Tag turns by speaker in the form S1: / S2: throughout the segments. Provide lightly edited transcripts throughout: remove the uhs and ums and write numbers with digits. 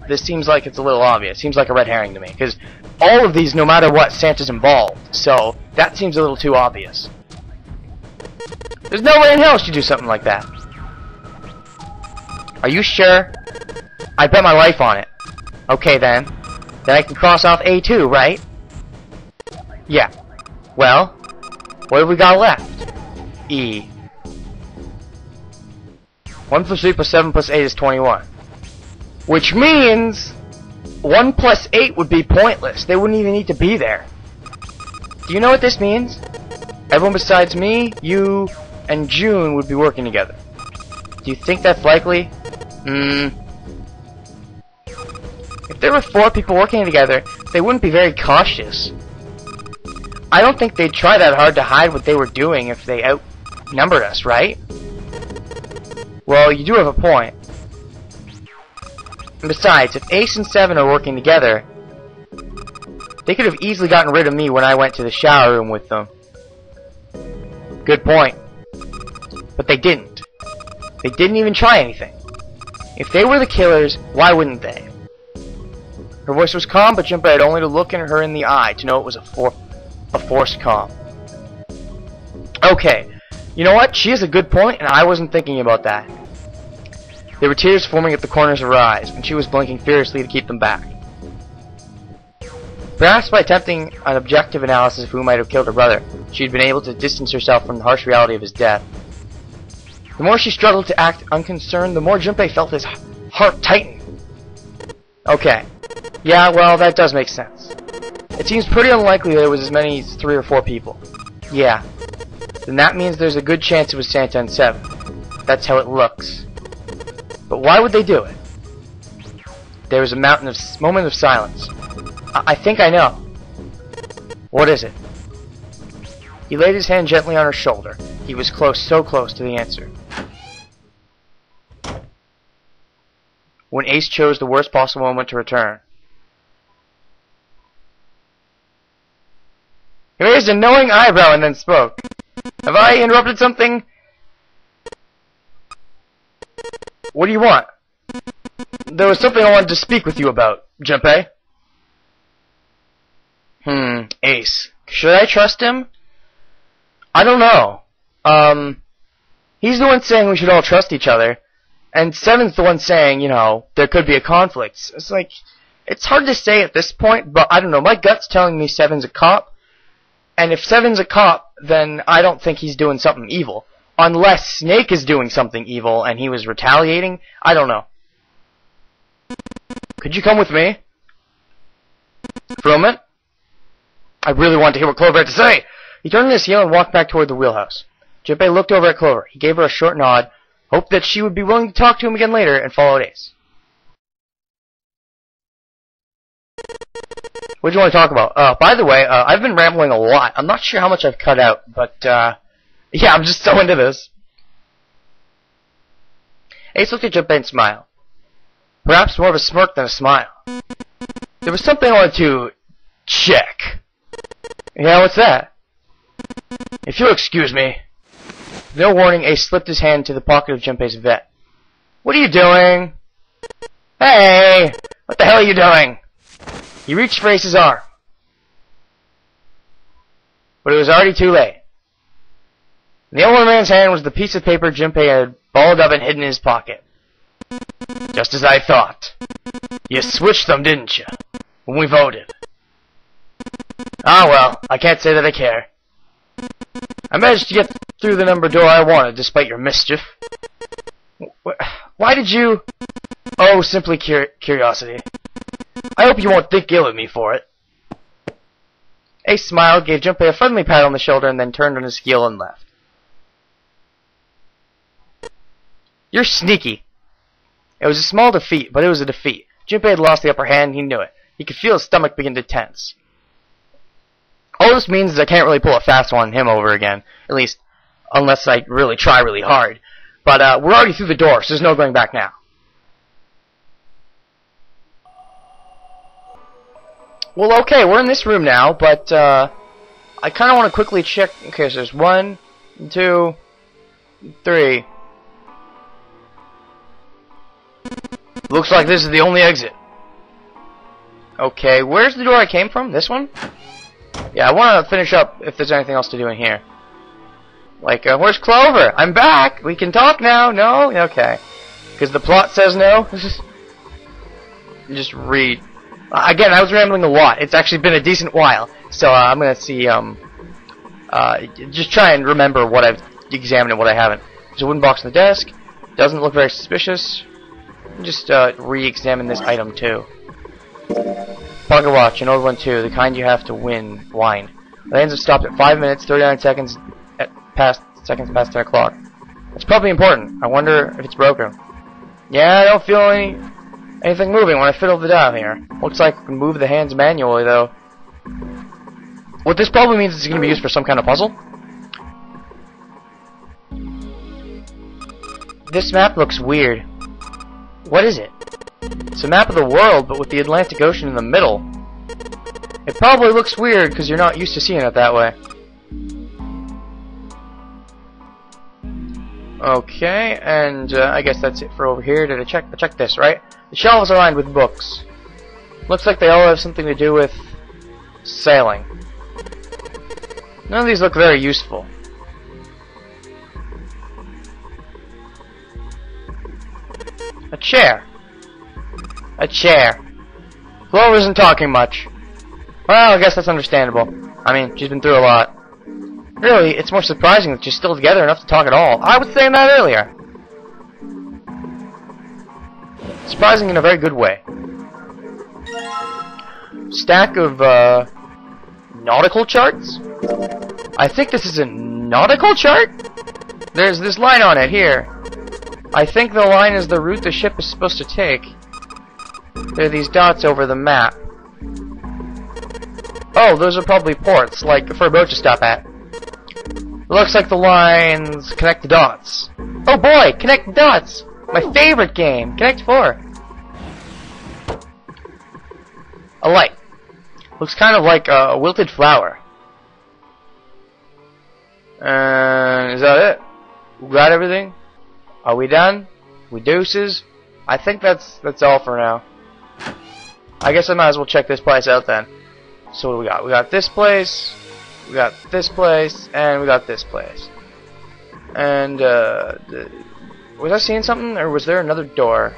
S1: this seems like it's a little obvious. Seems like a red herring to me, because all of these, no matter what, Santa's involved. So that seems a little too obvious. There's no way in hell she'd do something like that. Are you sure? I bet my life on it. Okay then. Then I can cross off A2, right? Yeah. Well, what have we got left? E. 1 plus 3 plus 7 plus 8 is 21. Which means 1 plus 8 would be pointless. They wouldn't even need to be there. Do you know what this means? Everyone besides me, you, and June would be working together. Do you think that's likely? If there were 4 people working together, they wouldn't be very cautious. I don't think they'd try that hard to hide what they were doing if they outnumbered us, right? Well, you do have a point. And besides, if Ace and Seven are working together, they could have easily gotten rid of me when I went to the shower room with them. Good point. But they didn't. They didn't even try anything. If they were the killers, why wouldn't they? Her voice was calm, but Junpei had only to look her in the eye to know it was a forced calm. Okay, you know what? She has a good point, and I wasn't thinking about that. There were tears forming at the corners of her eyes, and she was blinking furiously to keep them back. Perhaps by attempting an objective analysis of who might have killed her brother, she had been able to distance herself from the harsh reality of his death. The more she struggled to act unconcerned, the more Junpei felt his heart tighten. Okay. Yeah, well, that does make sense. It seems pretty unlikely there was as many as 3 or 4 people. Yeah. Then that means there's a good chance it was Santa and Seven. That's how it looks. But why would they do it? There was a moment of silence. I think I know. What is it? He laid his hand gently on her shoulder. He was close, so close to the answer. When Ace chose the worst possible moment to return. He raised a knowing eyebrow and then spoke. Have I interrupted something? What do you want? There was something I wanted to speak with you about, Junpei. Ace. Should I trust him? I don't know. He's the one saying we should all trust each other. And Seven's the one saying, you know, there could be a conflict. It's like, it's hard to say at this point, but I don't know. My gut's telling me Seven's a cop. And if Seven's a cop, then I don't think he's doing something evil. Unless Snake is doing something evil and he was retaliating. I don't know. Could you come with me? For a moment? I really want to hear what Clover had to say. He turned on his heel and walked back toward the wheelhouse. Junpei looked over at Clover. He gave her a short nod, hoped that she would be willing to talk to him again later, and followed Ace. What do you want to talk about? By the way, I've been rambling a lot. I'm not sure how much I've cut out, but, yeah, I'm just so into this. Ace looked at Junpei and smiled. Perhaps more of a smirk than a smile. There was something I wanted to check. Yeah, what's that? If you'll excuse me. With no warning, Ace slipped his hand into the pocket of Junpei's vest. What are you doing? Hey! What the hell are you doing? He reached for Ace's arm. But it was already too late. In the older man's hand was the piece of paper Junpei had balled up and hidden in his pocket. Just as I thought. You switched them, didn't you? When we voted. Ah, well, I can't say that I care. I managed to get through the number door I wanted, despite your mischief. Why did you... Oh, simply curiosity. I hope you won't think ill of me for it. Ace smiled, gave Junpei a friendly pat on the shoulder, and then turned on his heel and left. You're sneaky. It was a small defeat, but it was a defeat. Junpei had lost the upper hand, and he knew it. He could feel his stomach begin to tense. All this means is I can't really pull a fast one on him over again. At least, unless I really try really hard. But, we're already through the door, so there's no going back now. Well, okay, we're in this room now, but, I kind of want to quickly check... Okay, so there's 1, 2, 3. Looks like this is the only exit. Okay, where's the door I came from? This one? Yeah, I want to finish up if there's anything else to do in here. Like, where's Clover? I'm back! We can talk now! No? Okay. Because the plot says no? Just read. Again, I was rambling a lot. It's actually been a decent while. So, I'm gonna see, just try and remember what I've examined and what I haven't. There's a wooden box on the desk. Doesn't look very suspicious. Just, re-examine this item, too. Pocket watch, an old one, too. The kind you have to wind. The hands have stopped at 5 minutes, 39 seconds past 10 o'clock. It's probably important. I wonder if it's broken. Yeah, I don't feel anything moving when I fiddle the dial here. Looks like I can move the hands manually, though. What this probably means is it's going to be used for some kind of puzzle. This map looks weird. What is it? It's a map of the world, but with the Atlantic Ocean in the middle. It probably looks weird because you're not used to seeing it that way. Okay, and I guess that's it for over here. Did I check this, right? The shelves are lined with books. Looks like they all have something to do with sailing. None of these look very useful. A chair. A chair. Clover isn't talking much. Well, I guess that's understandable. I mean, she's been through a lot. Really, it's more surprising that she's still together enough to talk at all. I was saying that earlier. Surprising in a very good way. Stack of, nautical charts? I think this is a nautical chart? There's this line on it, here. I think the line is the route the ship is supposed to take. There are these dots over the map. Oh, those are probably ports, like for a boat to stop at. It looks like the lines connect the dots. Oh boy, connect the dots! My favorite game, Connect 4. A light. Looks kind of like a wilted flower. Is that it? We got everything? Are we done? We deuces? I think that's all for now. I guess I might as well check this place out then. So what do we got? We got this place, we got this place, and we got this place. And was I seeing something, or was there another door?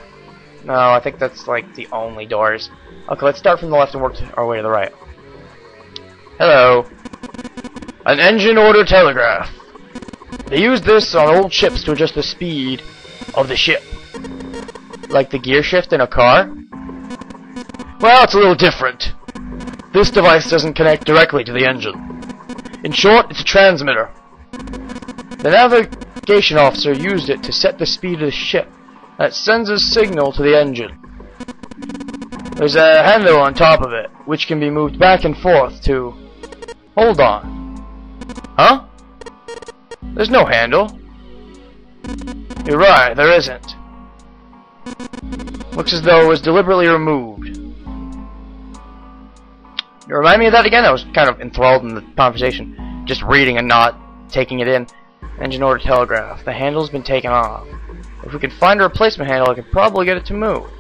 S1: No, I think that's like the only doors. Okay, let's start from the left and work our way to the right. Hello. An engine order telegraph. They use this on old ships to adjust the speed of the ship. Like the gear shift in a car? Well, it's a little different. This device doesn't connect directly to the engine. In short, it's a transmitter. The navigation officer used it to set the speed of the ship, and it sends a signal to the engine. There's a handle on top of it, which can be moved back and forth to... Hold on. Huh? There's no handle. You're right, there isn't. Looks as though it was deliberately removed. You remind me of that again? I was kind of enthralled in the conversation, just reading and not taking it in. Engine order telegraph. The handle's been taken off. If we could find a replacement handle, I could probably get it to move.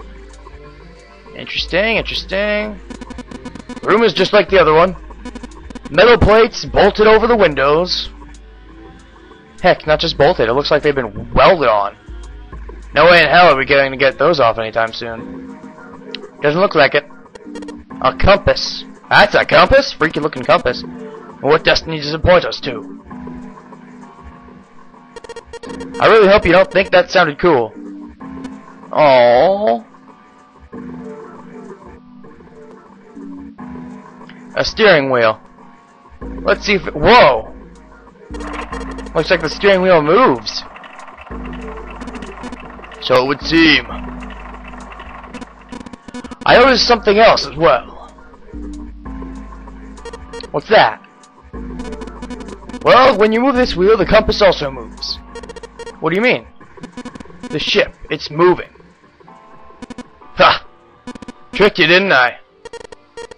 S1: Interesting, interesting. The room is just like the other one. Metal plates bolted over the windows. Heck, not just bolted, it looks like they've been welded on. No way in hell are we going to get those off anytime soon. Doesn't look like it. A compass. That's a compass? Freaky looking compass. And what destiny does it point us to? I really hope you don't think that sounded cool. Aww. A steering wheel. Let's see if it... Whoa! Looks like the steering wheel moves. So it would seem. I noticed something else as well. What's that? Well, when you move this wheel, the compass also moves. What do you mean? The ship, it's moving. Ha! Tricked you, didn't I?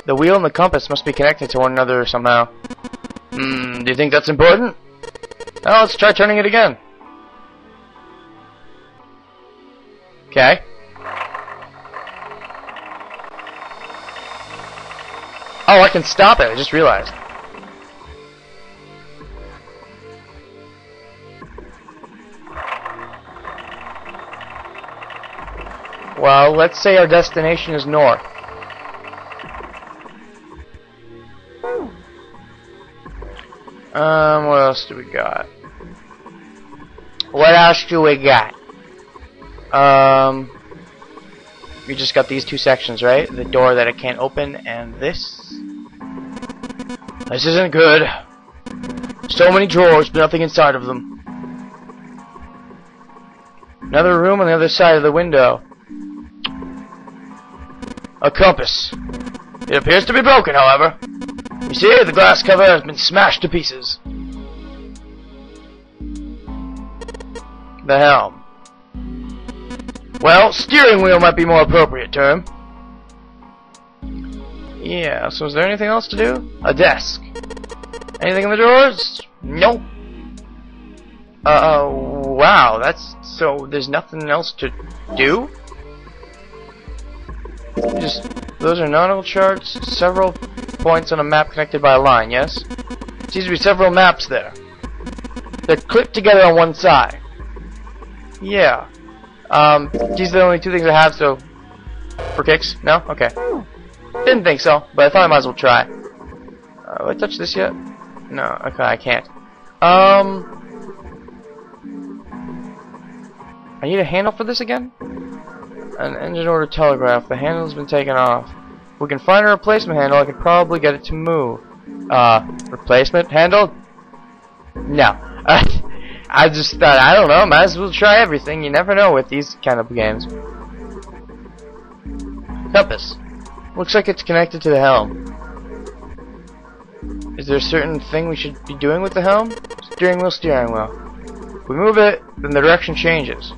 S1: The wheel and the compass must be connected to one another somehow. Do you think that's important? Well, let's try turning it again. Okay. Oh, I can stop it. I just realized. Well, let's say our destination is north. What else do we got? What else do we got? We just got these two sections, right? The door that I can't open, and this. This isn't good. So many drawers, but nothing inside of them. Another room on the other side of the window. A compass. It appears to be broken, however. You see, the glass cover has been smashed to pieces. The helm. Well, steering wheel might be more appropriate term. Yeah, so is there anything else to do? A desk. Anything in the drawers? Nope. Wow, that's... So, there's nothing else to do? Those are nautical charts, several points on a map connected by a line, yes? Seems to be several maps there. They're clipped together on one side. Yeah. These are the only two things I have, so... For kicks? No? Okay. Didn't think so, but I thought I might as well try. Have I touched this yet? No, okay, I can't. I need a handle for this again? An engine order telegraph. The handle's been taken off. If we can find a replacement handle, I could probably get it to move. Replacement handle? No. I just thought, I don't know, might as well try everything. You never know with these kind of games. Compass. Looks like it's connected to the helm. Is there a certain thing we should be doing with the helm? Steering wheel, steering wheel. If we move it, then the direction changes.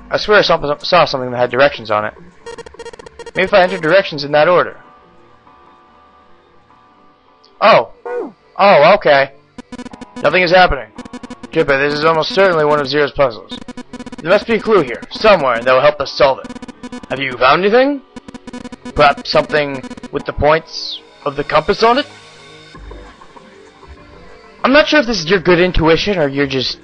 S1: I swear I saw something that had directions on it. Maybe if I enter directions in that order. Oh. Oh, okay. Nothing is happening. Jippy, this is almost certainly one of Zero's puzzles. There must be a clue here, somewhere, that will help us solve it. Have you found anything? Perhaps something with the points of the compass on it? I'm not sure if this is your good intuition, or you're just...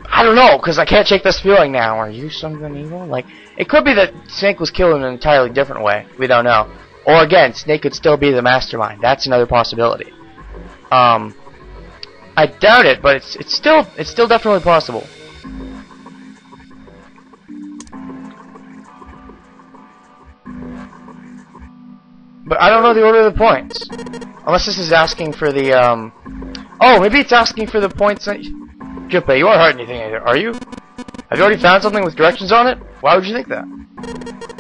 S1: I don't know, because I can't shake this feeling now. Are you something evil? Like, it could be that Snake was killed in an entirely different way. We don't know. Or again, Snake could still be the mastermind. That's another possibility. I doubt it, but it's still definitely possible. But I don't know the order of the points. Unless this is asking for the oh, maybe it's asking for the points. Jippy, you aren't hurting anything either, are you? Have you already found something with directions on it? Why would you think that?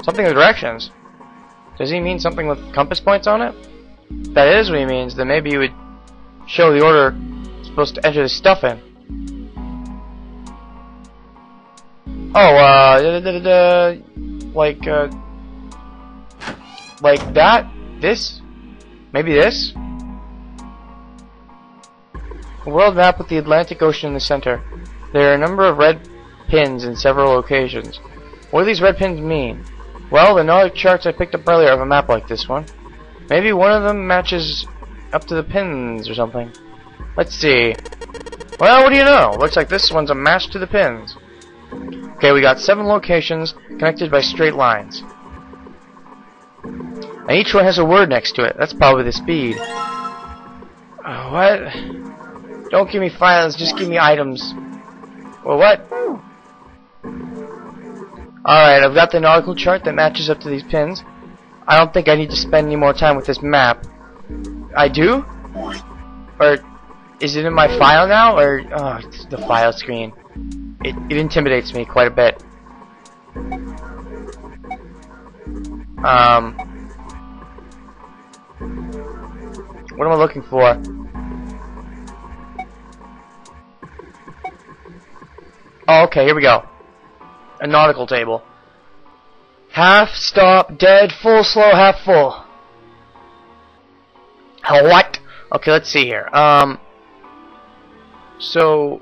S1: Something with directions? Does he mean something with compass points on it? If that is what he means, then maybe you would show the order you're supposed to enter the stuff in. Oh, like that? This? Maybe this? A world map with the Atlantic Ocean in the center. There are a number of red pins in several locations. What do these red pins mean? Well, the Nordic charts I picked up earlier have a map like this one. Maybe one of them matches up to the pins or something. Let's see. Well, what do you know? Looks like this one's a match to the pins. Okay, we got 7 locations connected by straight lines. And each one has a word next to it. That's probably the speed. What? Don't give me files, just give me items. Well, what? Alright, I've got the nautical chart that matches up to these pins. I don't think I need to spend any more time with this map. I do? Or is it in my file now? Or oh, it's the file screen. It intimidates me quite a bit. What am I looking for? Oh, okay, here we go. A nautical table. Half, stop, dead, full, slow, half full. What? Okay, let's see here. So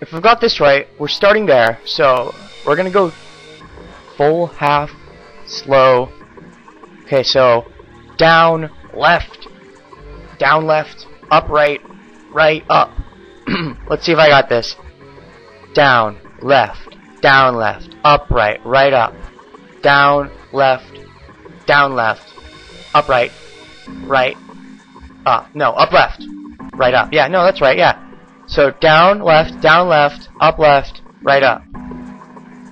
S1: if I've got this right, we're starting there. So we're gonna go full, half, slow. Okay, so down, left, up, right, right, up. Let's see if I got this. Down, left, up, right, right, up. Down, left, up, right, up. No, up, left, right, up. Yeah, no, that's right, yeah. So down, left, up, left, right, up.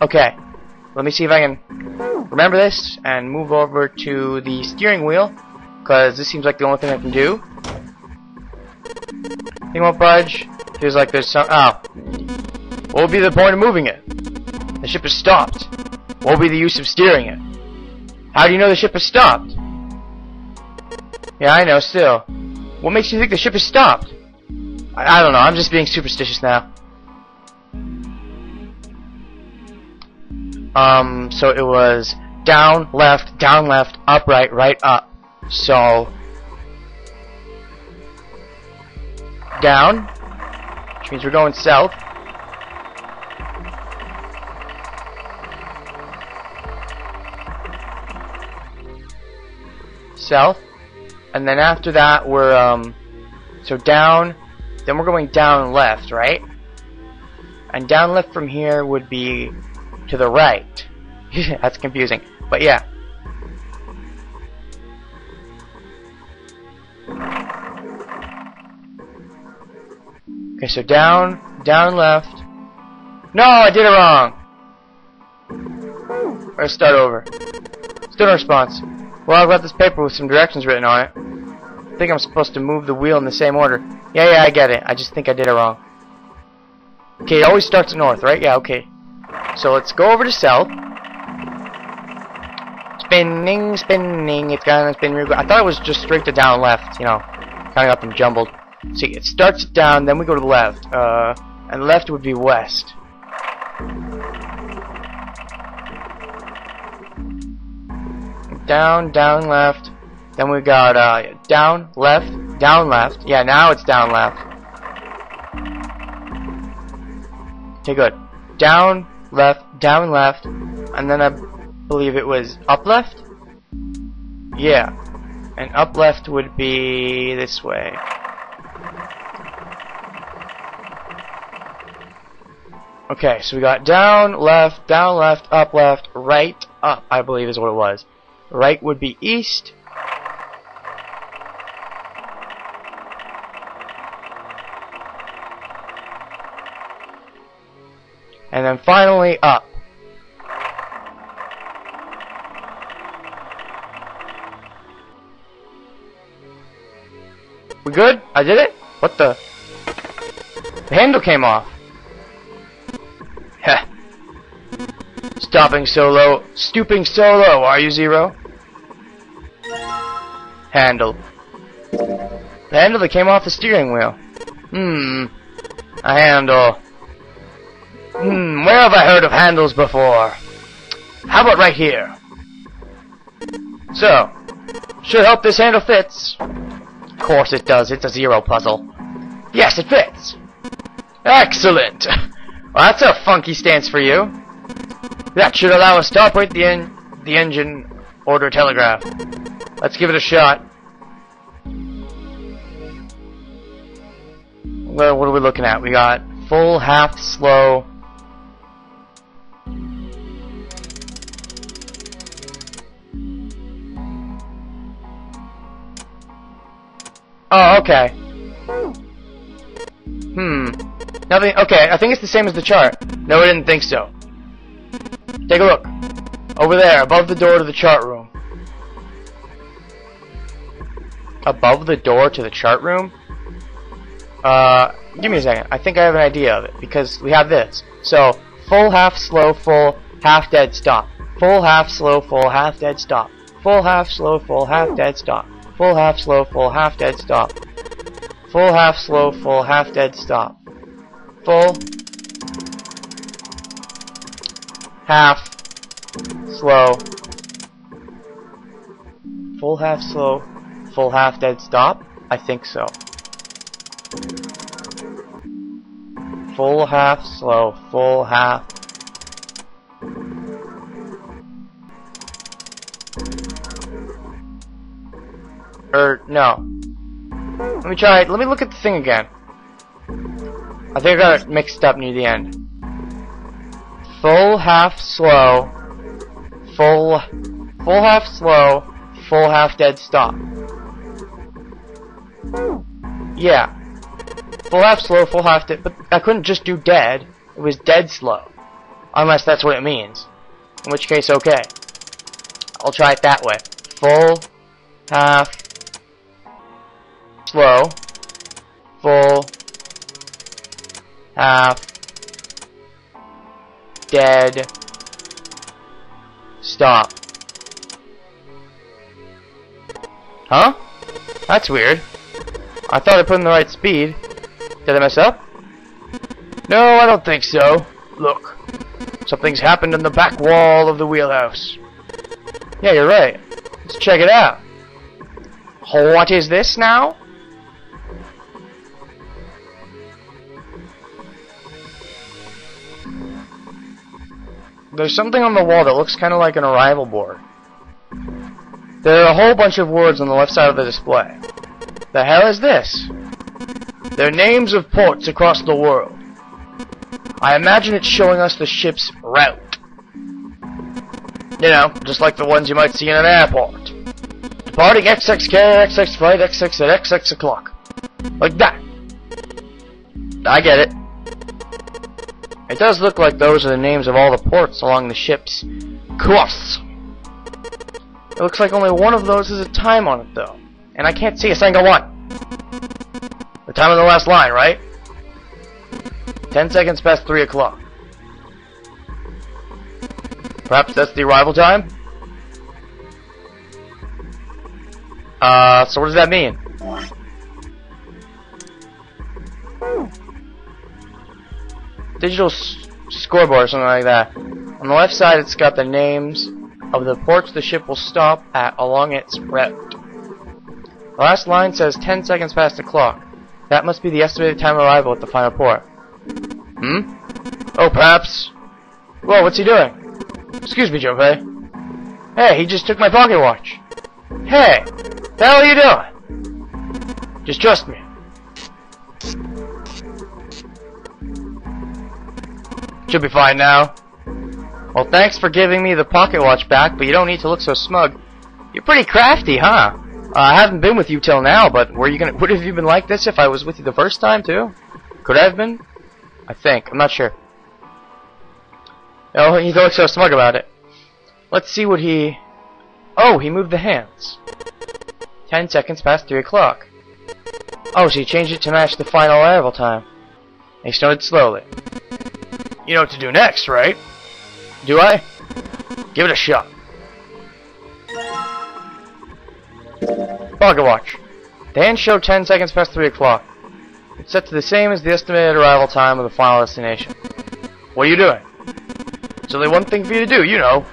S1: Okay, let me see if I can remember this and move over to the steering wheel, because this seems like the only thing I can do. Thing won't budge. Feels like there's some. Oh. What would be the point of moving it? The ship has stopped. What would be the use of steering it? How do you know the ship has stopped? Yeah, I know, still. What makes you think the ship has stopped? I don't know, I'm just being superstitious now. So it was down, left, up, right, right, up. So, down, which means we're going south. South. And then after that, we're, so down, then we're going down left, right? And down left from here would be to the right. That's confusing, but yeah. Okay, so down left. No, I did it wrong. Let's start over. Still no response. Well, I've got this paper with some directions written on it. I think I'm supposed to move the wheel in the same order. Yeah, I get it. I just think I did it wrong. Okay, it always starts at north, right? Yeah, okay. So let's go over to south. Spinning. It's gonna spin real good. I thought it was just straight to down left, you know. Kind of got them jumbled. See, it starts down, then we go to the left. And left would be west. Down, left. Then we got down, left. Yeah, now it's down, left. Okay, good. Down, left. And then I believe it was up, left? Yeah. And up, left would be this way. Okay, so we got down, left, up, left, right, up, I believe is what it was. Right would be east. And then finally up. We good? I did it? What the? The handle came off. Heh. Stopping so low. Stooping so low, are you, Zero? Handle. The handle that came off the steering wheel. A handle. Where have I heard of handles before? How about right here? So, should help this handle fits. Of course it does, it's a Zero puzzle. Yes, it fits! Excellent! Well, that's a funky stance for you. That should allow us to operate the engine order telegraph. Let's give it a shot. Well, what are we looking at? We got full, half, slow. Oh, okay. Nothing. Okay, I think it's the same as the chart. No, I didn't think so. Take a look. Over there, above the door to the chart room. Above the door to the chart room? Give me a second. I think I have an idea of it, because we have this. So, full, half, slow, full, half, dead, stop. Full, half, slow, full, half, dead, stop. Full, half, slow, full, half, dead, stop. Full, half, slow, full, half, dead, stop. Full, half, slow, full, half, dead, stop. Full, half, slow, full, half, slow, full, half, dead, stop? I think so. Full, half, slow, full, half. No. Let me try it. Let me look at the thing again. I think I got it mixed up near the end. Full, half, slow. Full, half, slow. Full, half, dead, stop. Yeah. Full, half, slow, full, half, dead. But I couldn't just do dead. It was dead slow. Unless that's what it means. In which case, okay. I'll try it that way. Full, half, slow, full, half, dead, stop. Huh? That's weird. I thought I put in the right speed. Did I mess up? No, I don't think so. Look. Something's happened in the back wall of the wheelhouse. Yeah, you're right. Let's check it out. What is this now? There's something on the wall that looks kind of like an arrival board. There are a whole bunch of words on the left side of the display. The hell is this? They're names of ports across the world. I imagine it's showing us the ship's route. You know, just like the ones you might see in an airport. Departing XXK, XX flight, XX at XX o'clock. Like that. I get it. It does look like those are the names of all the ports along the ship's course. It looks like only one of those has a time on it, though. And I can't see a single one. The time on the last line, right? 10 seconds past 3 o'clock. Perhaps that's the arrival time? So what does that mean? Digital scoreboard or something like that. On the left side it's got the names of the ports the ship will stop at along its route. The last line says 10 seconds past the clock. That must be the estimated time of arrival at the final port. Hmm? Oh, perhaps. Whoa, what's he doing? Excuse me, Junpei. Hey, he just took my pocket watch. Hey, the hell are you doing? Just trust me. Should be fine now. Well, thanks for giving me the pocket watch back, but you don't need to look so smug. You're pretty crafty, huh? I haven't been with you till now, but would have you been like this if I was with you the first time, too? Could I have been? I think. I'm not sure. Oh, he looks so smug about it. Let's see what he... Oh, he moved the hands. 10 seconds past 3 o'clock. Oh, so he changed it to match the final arrival time. He started slowly. You know what to do next, right? Do I? Give it a shot. Pocket watch. The hands show 10 seconds past 3 o'clock. It's set to the same as the estimated arrival time of the final destination. What are you doing? There's only one thing for you to do, you know.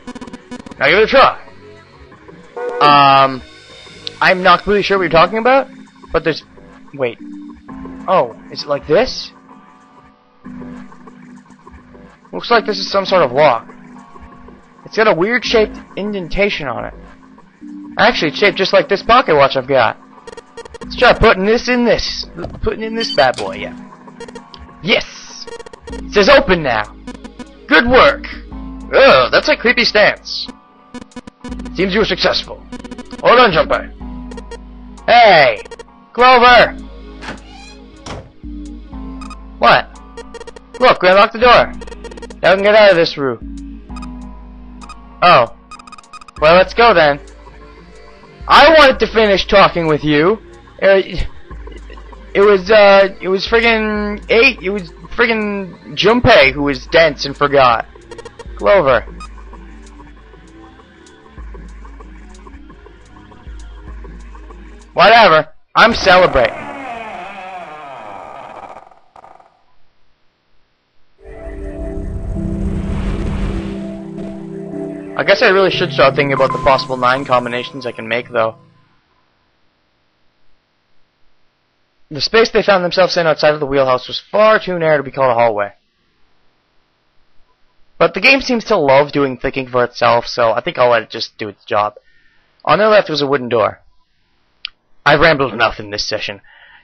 S1: Now give it a try. I'm not completely sure what you're talking about, but there's... Wait. Oh, is it like this? Looks like this is some sort of lock. It's got a weird shaped indentation on it. Actually, it's shaped just like this pocket watch I've got. Let's try putting this in this. Putting in this bad boy, yeah. Yes! It says open now. Good work. Ugh, that's a creepy stance. Seems you were successful. Hold on, Junpei. Hey! Clover! What? Look, we unlocked the door. Now we can get out of this room. Oh. Well, let's go then. I wanted to finish talking with you. It was friggin' Junpei who was dense and forgot. Clover. Whatever. I'm celebrating. I guess I really should start thinking about the possible 9 combinations I can make, though. The space they found themselves in outside of the wheelhouse was far too narrow to be called a hallway. But the game seems to love doing thinking for itself, so I think I'll let it just do its job. On their left was a wooden door. I've rambled enough in this session.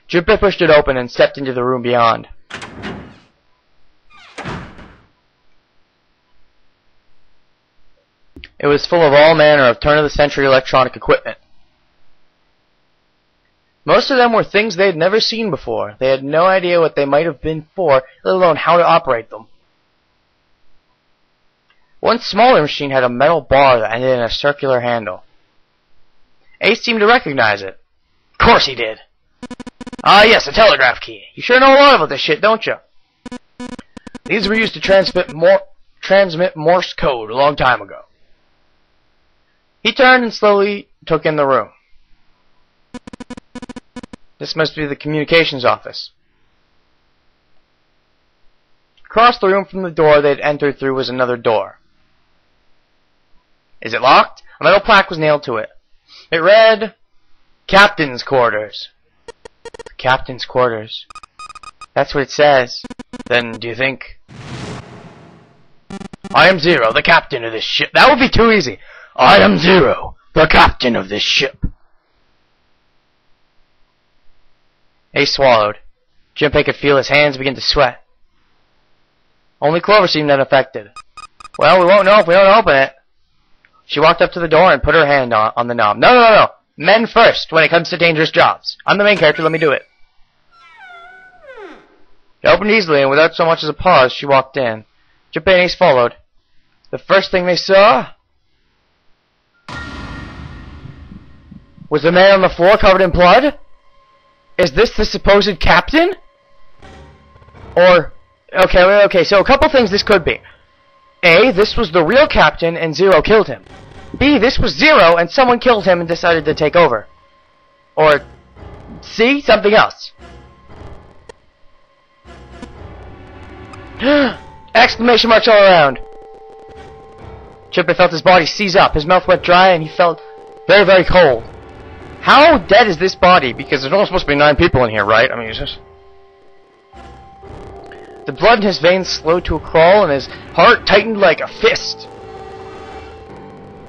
S1: Junpei pushed it open and stepped into the room beyond. It was full of all manner of turn-of-the-century electronic equipment. Most of them were things they had never seen before. They had no idea what they might have been for, let alone how to operate them. One smaller machine had a metal bar that ended in a circular handle. Ace seemed to recognize it. Of course he did. Ah, yes, a telegraph key. You sure know a lot about this shit, don't you? These were used to transmit Morse code a long time ago. He turned and slowly took in the room. This must be the communications office. Across the room from the door they'd entered through was another door. Is it locked? A metal plaque was nailed to it. It read, Captain's Quarters. Captain's Quarters. That's what it says. Then, do you think... I am Zero, the captain of this ship. That would be too easy. I am Zero, the captain of this ship. Ace swallowed. Junpei could feel his hands begin to sweat. Only Clover seemed unaffected. Well, we won't know if we don't open it. She walked up to the door and put her hand on the knob. No. Men first when it comes to dangerous jobs. I'm the main character, let me do it. It opened easily, and without so much as a pause, she walked in. Junpei and Ace followed. The first thing they saw was the man on the floor covered in blood? Is this the supposed captain? Or, okay, so a couple things this could be. A, this was the real captain and Zero killed him. B, this was Zero and someone killed him and decided to take over. Or, C, something else. Exclamation marks all around. Junpei felt his body seize up, his mouth went dry, and he felt very, very cold. How dead is this body? Because there's only supposed to be 9 people in here, right? I mean, it's just... The blood in his veins slowed to a crawl, and his heart tightened like a fist.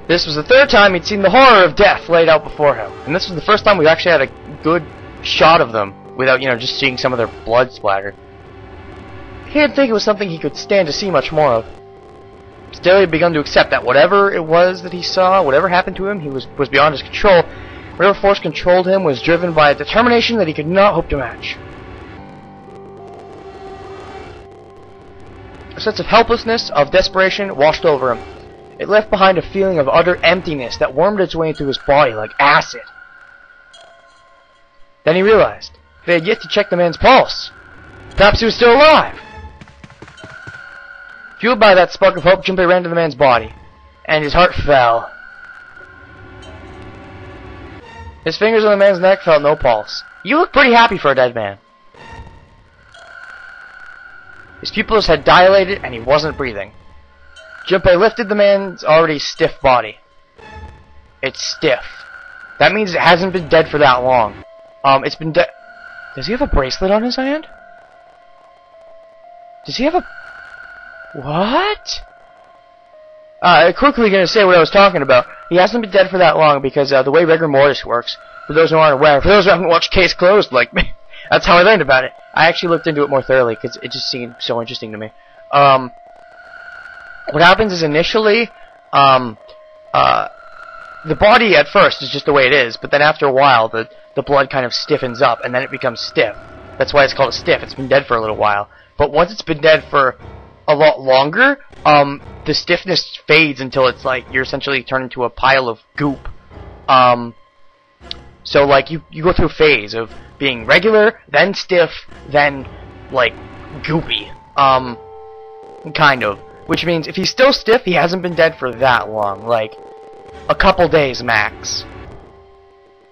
S1: This was the 3rd time he'd seen the horror of death laid out before him. And this was the first time we actually had a good shot of them, without, just seeing some of their blood splatter. He didn't think it was something he could stand to see much more of. Still, he had begun to accept that whatever it was that he saw, whatever happened to him, he was beyond his control. Whatever force controlled him was driven by a determination that he could not hope to match. A sense of helplessness, of desperation, washed over him. It left behind a feeling of utter emptiness that wormed its way into his body like acid. Then he realized they had yet to check the man's pulse. Perhaps he was still alive. Fueled by that spark of hope, Junpei ran to the man's body, and his heart fell. His fingers on the man's neck felt no pulse. You look pretty happy for a dead man. His pupils had dilated, and he wasn't breathing. Junpei lifted the man's already stiff body. It's stiff. That means it hasn't been dead for that long. It's been dead... Does he have a bracelet on his hand? Does he have a... What? Quickly gonna say what I was talking about. He hasn't been dead for that long because the way rigor mortis works, for those who aren't aware, for those who haven't watched Case Closed like me, that's how I learned about it. I actually looked into it more thoroughly because it just seemed so interesting to me. What happens is initially, the body at first is just the way it is, but then after a while, the blood kind of stiffens up, and then it becomes stiff. That's why it's called a stiff. It's been dead for a little while. But once it's been dead for a lot longer, the stiffness fades until it's like you're essentially turned into a pile of goop. So like you go through a phase of being regular, then stiff, then like goopy. Kind of. Which means if he's still stiff, he hasn't been dead for that long, like a couple days max.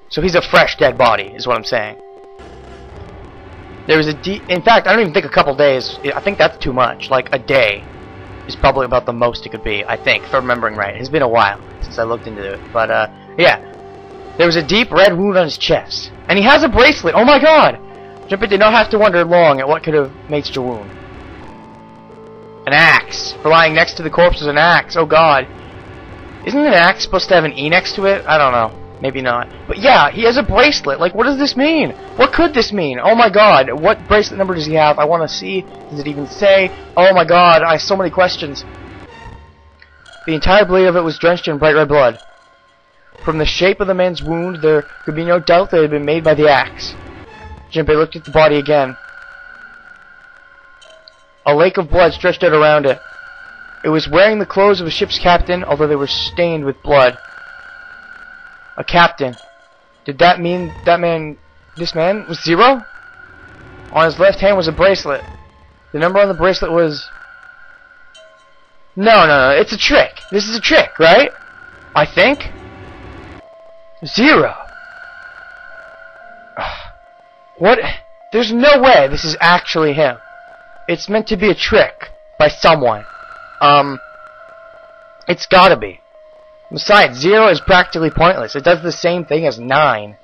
S1: So he's a fresh dead body, is what I'm saying. There was in fact, I don't even think a couple days. I think that's too much. Like a day is probably about the most it could be. I think, if I'm remembering right. It's been a while since I looked into it, but yeah. There was a deep red wound on his chest, and he has a bracelet. Oh my God! Junpei did not have to wonder long at what could have made such a wound. An axe. For lying next to the corpse is an axe. Oh God. Isn't an axe supposed to have an E next to it? I don't know. Maybe not. But yeah, he has a bracelet. Like, what does this mean? What could this mean? Oh my god, what bracelet number does he have? I want to see. Does it even say? Oh my god, I have so many questions. The entire blade of it was drenched in bright red blood. From the shape of the man's wound, there could be no doubt that it had been made by the axe. Junpei looked at the body again. A lake of blood stretched out around it. It was wearing the clothes of a ship's captain, although they were stained with blood. A captain. Did that mean this man was Zero? On his left hand was a bracelet. The number on the bracelet was... No, it's a trick. This is a trick, right? I think? Zero. What? There's no way this is actually him. It's meant to be a trick by someone. It's gotta be. Besides, 0 is practically pointless. It does the same thing as 9.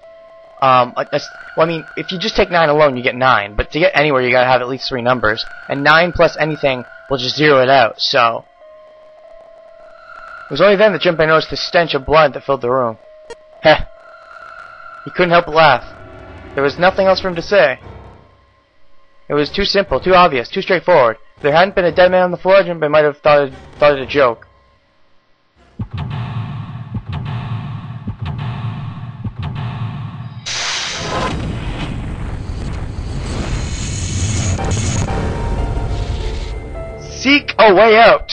S1: Well, I mean, if you just take 9 alone, you get 9. But to get anywhere, you gotta have at least 3 numbers. And 9 plus anything will just zero it out, so... It was only then that Junpei noticed the stench of blood that filled the room. Heh. He couldn't help but laugh. There was nothing else for him to say. It was too simple, too obvious, too straightforward. If there hadn't been a dead man on the floor, Junpei might have thought it a joke. Seek a way out.